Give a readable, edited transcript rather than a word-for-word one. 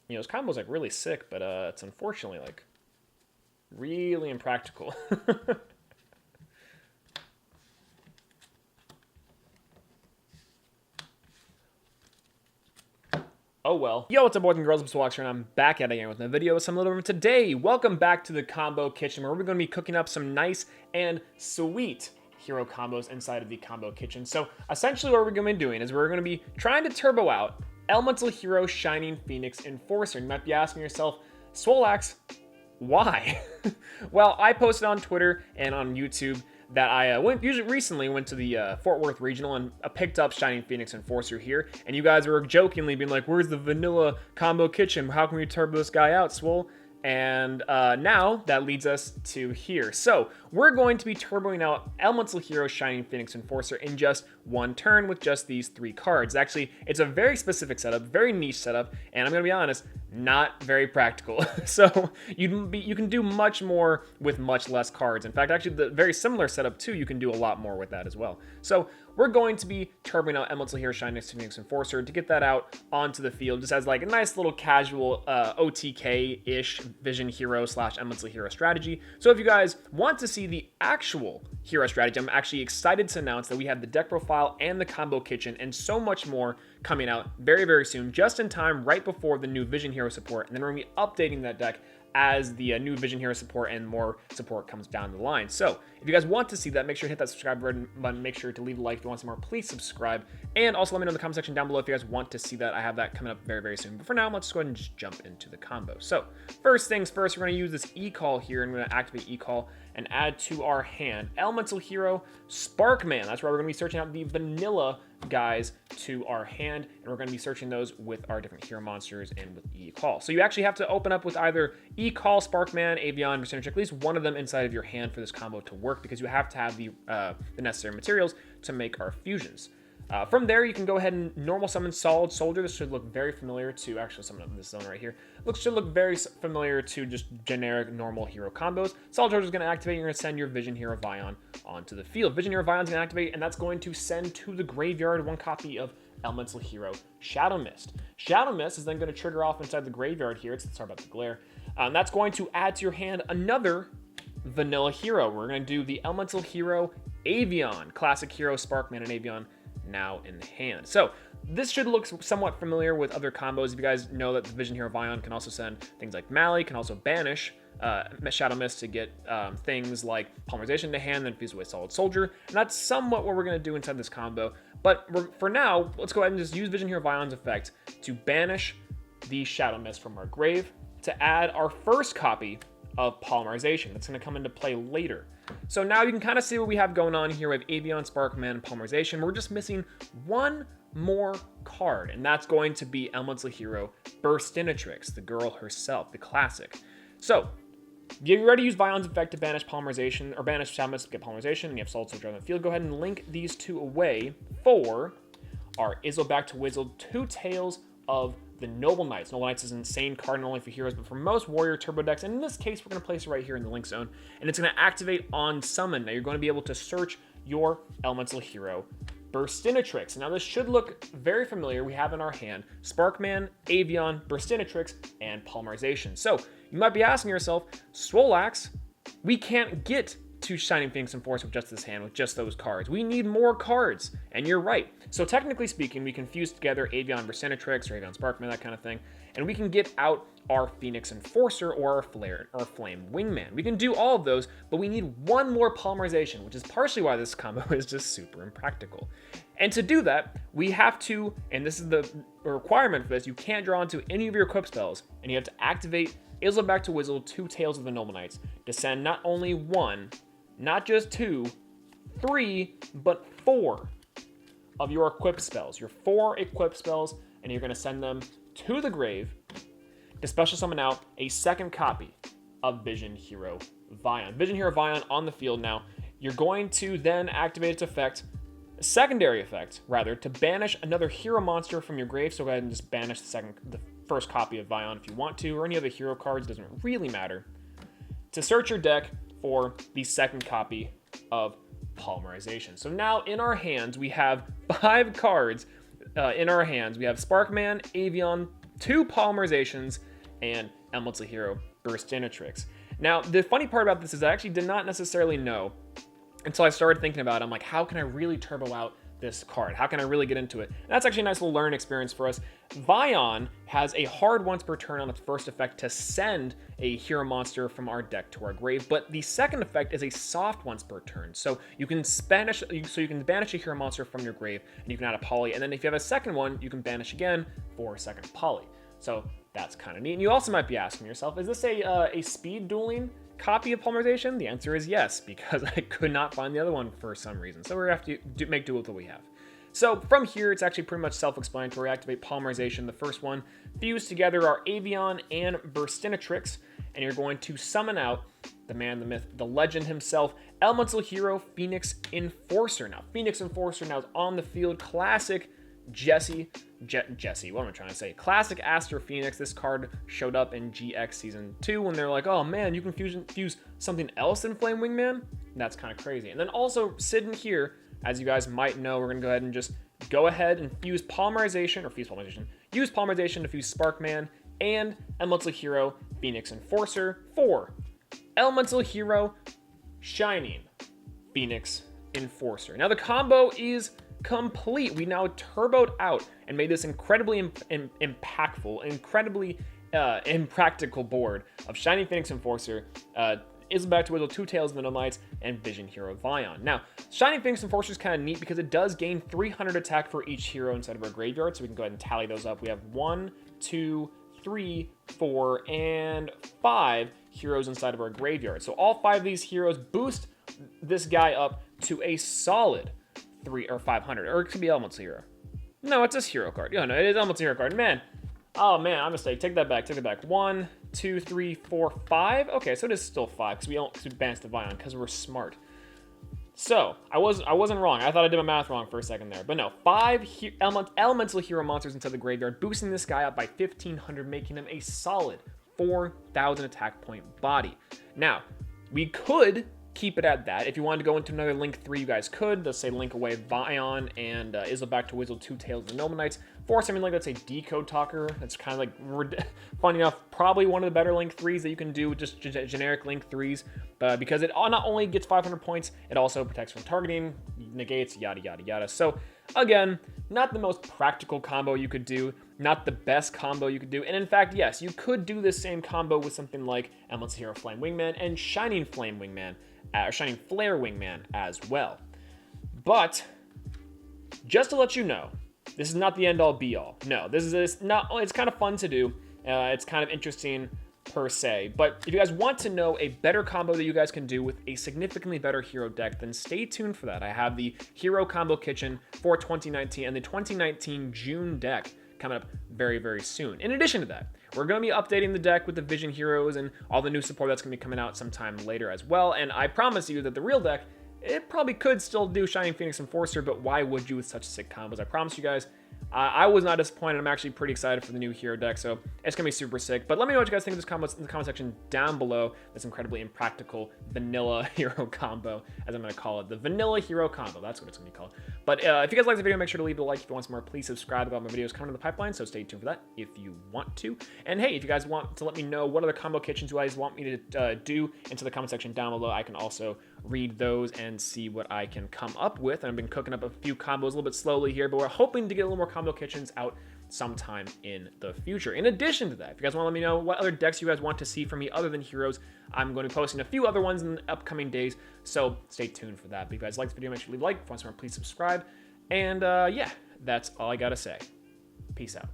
You know, this combo's like really sick, but it's unfortunately like really impractical. Oh well. Yo, what's up, boys and girls? I'm SwoleTrain, and I'm back at it again with a video with some little room today. Welcome back to the combo kitchen, where we're going to be cooking up some nice and sweet hero combos inside of the combo kitchen. So essentially what we're going to be doing is we're going to be trying to turbo out Elemental Hero Shining Phoenix Enforcer. You might be asking yourself, Swolelax, why? Well, I posted on Twitter and on YouTube that I recently went to the Fort Worth Regional and picked up Shining Phoenix Enforcer here. And you guys were jokingly being like, where's the vanilla combo kitchen? How can we turbo this guy out, Swole? And now that leads us to here. So we're going to be turboing out Elemental Hero Shining Phoenix Enforcer in just one turn with just these 3 cards. Actually, it's a very specific setup, very niche setup, and I'm gonna be honest, not very practical. So you can do much more with much less cards. In fact, actually the very similar setup too, you can do a lot more with that as well. So we're going to be turboing out Elemental Hero Shining Phoenix Enforcer to get that out onto the field, just as like a nice little casual OTK-ish Vision Hero / Elemental Hero strategy. So if you guys want to see the actual hero strategy, I'm actually excited to announce that we have the deck profile and the combo kitchen and so much more coming out very, very soon, just in time right before the new Vision Hero support. And then we're going to be updating that deck as the new Vision Hero support and more support comes down the line. So if you guys want to see that, make sure to hit that subscribe button. Make sure to leave a like if you want some more. Please subscribe. And also let me know in the comment section down below if you guys want to see that. I have that coming up very, very soon. But for now, let's go ahead and just jump into the combo. So first things first, we're going to use this E-Call here, and we're going to activate E-Call and add to our hand Elemental Hero Sparkman. That's why we're going to be searching out the vanilla guys to our hand, and we're going to be searching those with our different hero monsters and with E-Call. So you actually have to open up with either E-Call, Sparkman, Avian, Percentage, at least one of them inside of your hand for this combo to work, because you have to have the necessary materials to make our fusions. From there, you can go ahead and normal summon Solid Soldier. This should look very familiar to, actually summon up in this zone right here. Should look very familiar to just generic normal hero combos. Solid Soldier is going to activate, you're going to send your Vision Hero Vion onto the field. Vision Hero Vion is going to activate, and that's going to send to the graveyard 1 copy of Elemental Hero Shadow Mist. Shadow Mist is then going to trigger off inside the graveyard here. Sorry about the glare. That's going to add to your hand another vanilla hero. We're going to do the Elemental Hero Avian, classic hero Sparkman and Avian now in the hand. So this should look somewhat familiar with other combos. If you guys know that the Vision Hero Vion can also send things like Mally, can also banish Shadow Mist to get things like Polymerization to hand, then fuse away Solid Soldier. And that's somewhat what we're going to do inside this combo. But for now, let's go ahead and just use Vision Hero Vion's effect to banish the Shadow Mist from our grave to add our first copy of Polymerization. That's going to come into play later. So now you can kind of see what we have going on here. We have Avian, Sparkman, and Polymerization. We're just missing one more card, and that's going to be Elemental Hero Burstinatrix, the girl herself, the classic. So you ready to use Vion's effect to banish Polymerization, or banish Shadow Mist to get Polymerization, and you have Solid Soldier on the field. Go ahead and link these 2 away for our Izzle Back to Wizzle 2 Tails of the Noble Knights. Noble Knights is an insane card, not only for heroes, but for most warrior turbo decks. And in this case, we're going to place it right here in the link zone, and it's going to activate on summon. Now you're going to be able to search your Elemental Hero Burstinatrix. Now this should look very familiar. We have in our hand Sparkman, Avian, Burstinatrix, and Polymerization. So you might be asking yourself, Swolelax, we can't get to Shining Phoenix Enforcer with just this hand, with just those cards. We need more cards, and you're right. So technically speaking, we can fuse together Avian Burstinatrix or Avian Sparkman, that kind of thing, and we can get out our Phoenix Enforcer or our Flame Wingman. We can do all of those, but we need one more Polymerization, which is partially why this combo is just super impractical. And to do that, we have to, and this is the requirement for this, you can't draw into any of your equip spells, and you have to activate Izzle Back to Wizzle 2 Tails of the Noble Knights to send not only 1, not just 2, 3, but 4 of your equipped spells. Your 4 equipped spells, and you're going to send them to the grave to special summon out a second copy of Vision Hero Vion. Vision Hero Vion on the field now. You're going to then activate its effect, a secondary effect, rather, to banish another hero monster from your grave. So go ahead and just banish the first copy of Vion if you want to, or any other hero cards, doesn't really matter. To search your deck for the second copy of Polymerization. So now in our hands, we have 5 cards in our hands. We have Sparkman, Avian, 2 polymerizations, and Elemental Hero Burstinatrix. Now, the funny part about this is I actually did not necessarily know until I started thinking about it. I'm like, how can I really turbo out this card? How can I really get into it? And that's actually a nice little learning experience for us. Vion has a hard once per turn on its first effect to send a hero monster from our deck to our grave, but the second effect is a soft once per turn. So you can banish a hero monster from your grave, and you can add a poly, and then if you have a second one, you can banish again for a second poly. So that's kind of neat. And you also might be asking yourself, is this a speed dueling copy of polymerization? The answer is yes, because I could not find the other one for some reason. So we're going to have to make do with what we have. So from here, it's actually pretty much self-explanatory. Activate polymerization. The first one, fuse together our Avion and Burstinatrix, and you're going to summon out the man, the myth, the legend himself, Elemental Hero Phoenix Enforcer. Now, Phoenix Enforcer now is on the field. Classic Jesse, what am I trying to say? Classic Aster Phoenix. This card showed up in GX Season 2 when they're like, oh man, you can fuse something else in Flame Wingman? And that's kind of crazy. And then also sitting here, as you guys might know, we're going to go ahead and just go ahead and use polymerization to fuse Sparkman and Elemental Hero Phoenix Enforcer for Elemental Hero Shining Phoenix Enforcer. Now the combo is complete. We now turboed out and made this incredibly impactful, incredibly impractical board of Shining Phoenix Enforcer, Isleback to Wiggle, Two Tails of the Nomites, and Vision Hero Vion. Now, Shining Phoenix Enforcer is kind of neat because it does gain 300 attack for each hero inside of our graveyard, so we can go ahead and tally those up. We have 1, 2, 3, 4, and 5 heroes inside of our graveyard. So all 5 of these heroes boost this guy up to a solid 300 or 500, or it could be Elemental Hero. No, it's this hero card. Yeah, no, it is Elemental Hero card. Man, oh man, I'm a mistake. Take that back. 1, 2, 3, 4, 5. Okay, so it is still 5 because we banished the Vion because we're smart. So I wasn't wrong. I thought I did my math wrong for a second there, but no, 5 Elemental Hero monsters into the graveyard, boosting this guy up by 1,500, making him a solid 4,000 attack point body. Now we could keep it at that. If you wanted to go into another Link 3, you guys could. Let's say Link away Vion and Isleback to Wiggle, Two Tails, and the Gnomonites. For something like, let's say, Decode Talker. That's kind of like, funny enough, probably one of the better Link 3s that you can do, just generic Link 3s. Because it not only gets 500 points, it also protects from targeting, negates, yada, yada, yada. So, again, not the most practical combo you could do, not the best combo you could do. And in fact, yes, you could do this same combo with something like Elemental Hero Flame Wingman and Shining Flame Wingman, or Shining Flare Wingman as well. But just to let you know, this is not the end-all be-all. No, it's kind of fun to do. It's kind of interesting per se. But if you guys want to know a better combo that you guys can do with a significantly better hero deck, then stay tuned for that. I have the Hero Combo Kitchen for 2019 and the 2019 June deck coming up very, very soon. In addition to that, we're going to be updating the deck with the Vision Heroes and all the new support that's going to be coming out sometime later as well. And I promise you that the real deck, it probably could still do Shining Phoenix Enforcer, but why would you with such sick combos? I promise you guys, I was not disappointed. I'm actually pretty excited for the new hero deck, so it's going to be super sick. But let me know what you guys think of this combo in the comment section down below. This incredibly impractical vanilla hero combo, as I'm going to call it. The vanilla hero combo. That's what it's going to be called. But if you guys like the video, make sure to leave a like. If you want some more, please subscribe. About my videos coming in the pipeline, so stay tuned for that if you want to. And hey, if you guys want to let me know what other combo kitchens you guys want me to do into the comment section down below, I can also read those and see what I can come up with. And I've been cooking up a few combos a little bit slowly here, but we're hoping to get a little more combo kitchens out sometime in the future. In addition to that, if you guys want to let me know what other decks you guys want to see from me other than heroes, I'm going to be posting a few other ones in the upcoming days, so stay tuned for that. But if you guys like this video, make sure to leave a like. If you want some more, please subscribe. And yeah, that's all I gotta say. Peace out.